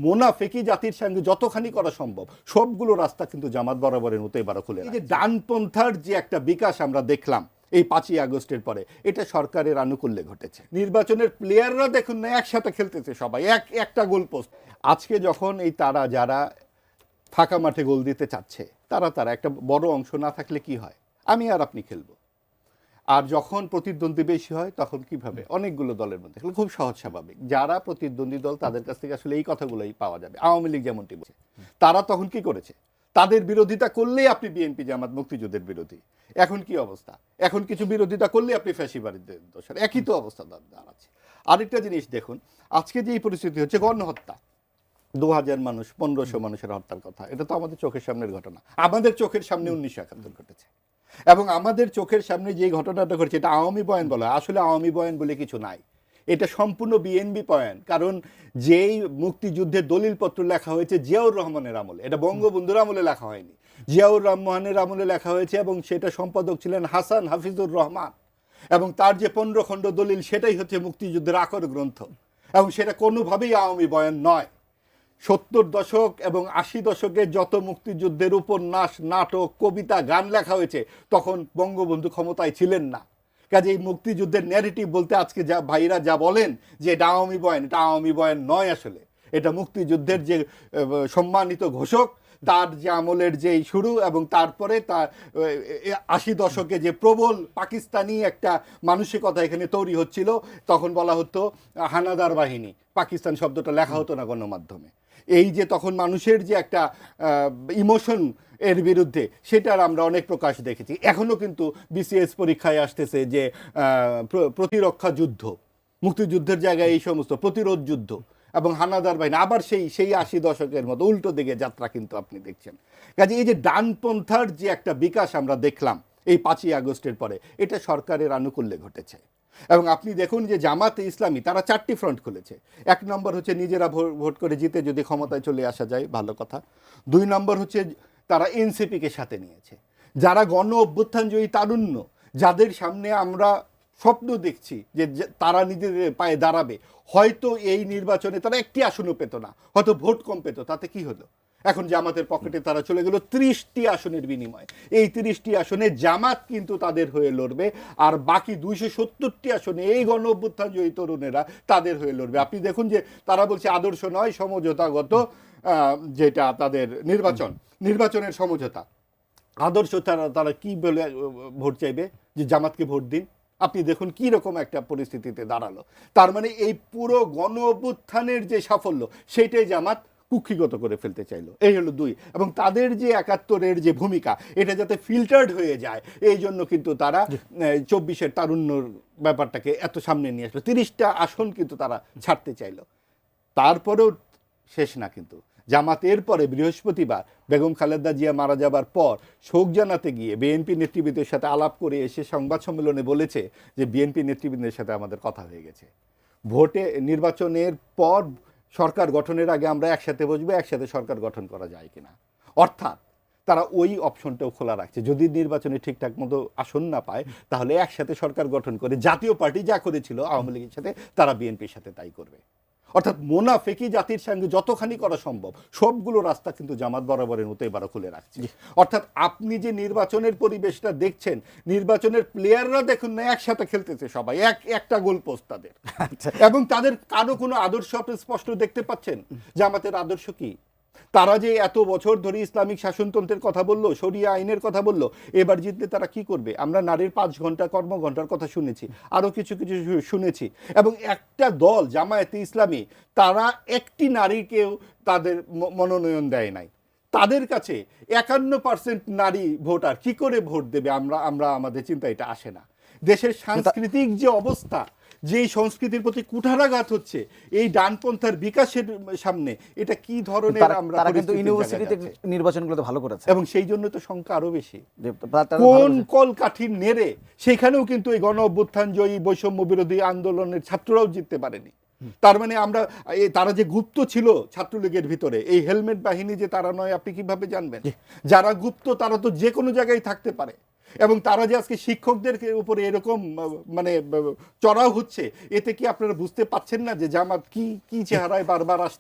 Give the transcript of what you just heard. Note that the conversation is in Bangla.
মোনাফেকি জাতির সঙ্গে যতখানি করা সম্ভব সবগুলো রাস্তা কিন্তু জামাত বরাবরের মতো এবার খুলে। এই যে ডানপন্থার যে একটা বিকাশ আমরা দেখলাম এই 5ই আগস্টের পরে, এটা সরকারের আনুকূল্যে ঘটেছে। নির্বাচনের প্লেয়াররা দেখুন না একসাথে খেলতেছে সবাই, একটা গোল পোস্ট। আজকে যখন এই তারা যারা ফাঁকা মাঠে গোল দিতে চাচ্ছে তারা একটা বড় অংশ না থাকলে কি হয়, আমি আর আপনি খেলবো। আর যখন প্রতিদ্বন্দ্বী বেশি হয় তখন কিভাবে অনেকগুলো দলের মধ্যে খুব সহজ স্বাভাবিক যারা প্রতিদ্বন্দ্বী দল তাদের কাছ থেকে আসলে এই কথাগুলোই পাওয়া যাবে। আওয়ামী লীগ যেমনটি বলছে, তারা তখন কি করেছে, তাদের বিরোধিতা করলেই আপনি বিএনপি জামাত মুক্তিযুদ্ধের বিরোধী। এখন কি অবস্থা, এখন কিছু বিরোধিতা করলেই আপনি ফ্যাসিবাদীদের দোষর, একই তো অবস্থা দাঁড়াচ্ছে। আরেকটা জিনিস দেখুন, আজকে যে পরিস্থিতি হচ্ছে, গণহত্যা 2000 মানুষ 1500 মানুষের হত্যার কথা, এটা তো আমাদের চোখের সামনের ঘটনা। আমাদের চোখের সামনে 1971 ঘটেছে, এবং আমাদের চোখের সামনে যে ঘটনাটা ঘটেছে এটা আওয়ামী বয়ান বলা, আসলে আওয়ামী বয়ান বলে কিছু নাই, এটা সম্পূর্ণ বিএনপি বয়ান। কারণ যেই মুক্তিযুদ্ধের দলিলপত্র লেখা হয়েছে জিয়াউর রহমানের আমলে, এটা বঙ্গবন্ধুর আমলে লেখা হয়নি, জিয়াউর রহমানের আমলে লেখা হয়েছে, এবং সেটা সম্পাদক ছিলেন হাসান হাফিজুর রহমান, এবং তার যে 15 খণ্ড দলিল সেটাই হচ্ছে মুক্তিযুদ্ধের আকর গ্রন্থ, এবং সেটা কোনোভাবেই আওয়ামী বয়ান নয়। 70 দশক এবং 80 দশকে যত মুক্তিযুদ্ধের উপন্যাস, নাটক, কবিতা, গান লেখা হয়েছে তখন বঙ্গবন্ধু ক্ষমতায় ছিলেন না। কাজে এই মুক্তিযুদ্ধের ন্যারেটিভ বলতে আজকে যা ভাইরা যা বলেন যে এটা আওয়ামী বয়ান, এটা আওয়ামী বয়ান নয়, আসলে এটা মুক্তিযুদ্ধের যে সম্মানিত ঘোষক তার যে আমলের যে শুরু, এবং তারপরে তার 80 দশকে যে প্রবল পাকিস্তানি একটা মানসিকতা এখানে তৈরি হচ্ছিল, তখন বলা হতো হানাদার বাহিনী, পাকিস্তান শব্দটা লেখা হতো না গণমাধ্যমে। এই যে তখন মানুষের যে একটা ইমোশন এর বিরুদ্ধে, সেটার আমরা অনেক প্রকাশ দেখেছি। এখনও কিন্তু বিসিএস পরীক্ষায় আসতেছে যে প্রতিরক্ষা যুদ্ধ, মুক্তিযুদ্ধের জায়গায় এই সমস্ত প্রতিরোধ যুদ্ধ, এবং হানাদার বাহিনী আবার সেই 80 দশকের মতো উল্টো দিকে যাত্রা কিন্তু আপনি দেখছেন। কাজে এই যে ডানপন্থার যে একটা বিকাশ আমরা দেখলাম এই 5ই আগস্টের পরে, এটা সরকারের আনুকূল্যে ঘটেছে। এবং আপনি দেখুন যে জামাতে ইসলামী তারা 4টি ফ্রন্ট খুলেছে। 1 নম্বর হচ্ছে নিজেরা ভোট করে জিতে যদি ক্ষমতায় চলে আসা যায় ভালো কথা। 2 নম্বর হচ্ছে তারা এনসিপিকে সাথে নিয়েছে, যারা গণ অভ্যুত্থানজয়ী তারুণ্য, যাদের সামনে আমরা স্বপ্ন দেখছি যে তারা নিজেদের পায়ে দাঁড়াবে। হয়তো এই নির্বাচনে তারা একটি আসনও পেত না, হয়তো ভোট কম পেত, তাতে কি হলো, এখন জামাতের পকেটে তারা চলে গেল 30টি আসনের বিনিময়ে। এই 30টি আসনে জামাত কিন্তু তাদের হয়ে লড়বে, আর বাকি 270টি আসনে এই গণ অভ্যুত্থানজয়ী তরুণেরা তাদের হয়ে লড়বে। আপনি দেখুন যে তারা বলছে আদর্শ নয়, সমঝোতাগত যেটা তাদের নির্বাচনের সমঝোতা, আদর্শ তারা কি বলে ভোট চাইবে যে জামাতকে ভোট দিন। আপনি দেখুন কি রকম একটা পরিস্থিতিতে দাঁড়ালো। তার মানে এই পুরো গণ অভ্যুত্থানের যে সাফল্য সেটাই জামাত কুক্ষিগত করে ফেলতে চাইলো। এই হলো 2। এবং তাদের যে 71-এর যে ভূমিকা, এটা যাতে ফিল্টার্ড হয়ে যায় এই জন্য কিন্তু তারা 24-এর তারুণ্যর ব্যাপারটাকে এত সামনে নিয়ে আসলো। 30টা আসন কিন্তু তারা ছাড়তে চাইলো। তারপরেও শেষ না, কিন্তু জামাতের পরে বৃহস্পতিবার বেগম খালেদা জিয়া মারা যাবার পর শোক জানাতে গিয়ে বিএনপি নেতৃবৃন্দের সাথে আলাপ করে এসে সংবাদ সম্মেলনে বলেছে যে বিএনপি নেতৃবৃন্দের সাথে আমাদের কথা হয়ে গেছে, নির্বাচনের পর সরকার গঠনের আগে আমরা একসাথে বসবো, একসাথে সরকার গঠন করা যায় কিনা। অর্থাৎ তারা ওই অপশনটাও খোলা রাখছে, যদি নির্বাচনে ঠিকঠাক মতো আসন না পায় তাহলে একসাথে সরকার গঠন করে জাতীয় পার্টি যা করেছিল আওয়ামী লীগের সাথে, তারা বিএনপির সাথে তাই করবে। অর্থাৎ মোনাফেকি জাতির সঙ্গে যতখানি করা সম্ভব সবগুলো রাস্তা কিন্তু জামাত বরাবরের মতো এবারও খুলে রাখছে। অর্থাৎ আপনি যে নির্বাচনের পরিবেশটা দেখছেন, নির্বাচনের প্লেয়াররা দেখুন না একসাথে খেলতেছে সবাই, একটা গোল পোস্ট তাদের, এবং তাদের কারো কোনো আদর্শ আপনি স্পষ্ট দেখতে পাচ্ছেন। জামাতের আদর্শ কি? তারা যে এত বছর ধরে ইসলামিক শাসনতন্ত্রের কথা বললো, শরিয়া আইনের কথা বললো, এবার জিতলে তারা কি করবে? আমরা নারীর 5 ঘন্টা কর্মঘণ্টার কথা শুনেছি, আরও কিছু শুনেছি। এবং একটা দল জামায়াতে ইসলামী, তারা একটি নারীকেও তাদের মনোনয়ন দেয় নাই। তাদের কাছে 51% নারী ভোটার কি করে ভোট দেবে? আমরা আমাদের চিন্তা এটা আসে না। দেশের সাংস্কৃতিক যে অবস্থা, যে সংস্কৃতির প্রতি কুঠারাঘাত হচ্ছে এই ডানপন্থার বিকাশের সামনে, এটা কি ধরনের আমরা কিন্তু ইউনিভার্সিটিতে নির্বাচনগুলোতে ভালো করেছে, এবং সেই জন্য তো সংখ্যা আরো বেশি। কোন কলকাঠি নেড়ে সেখানেও কিন্তু এই গণ অভ্যুত্থান জয়ী বৈষম্য বিরোধী আন্দোলনের ছাত্ররাও জিততে পারেনি। তার মানে তারা যে গুপ্ত ছিল ছাত্রলীগের ভিতরে, এই হেলমেট বাহিনী যে তারা নয় আপনি কিভাবে জানবেন? যারা গুপ্ত তারা তো যে কোনো জায়গায় থাকতে পারে, এবং তারা যে আজকে শিক্ষকদের উপরে এরকম মানে চড়াও হচ্ছে, এতে কি আপনারা বুঝতে পাচ্ছেন না যে জামাত কি চেহারায় বারবার আসছে?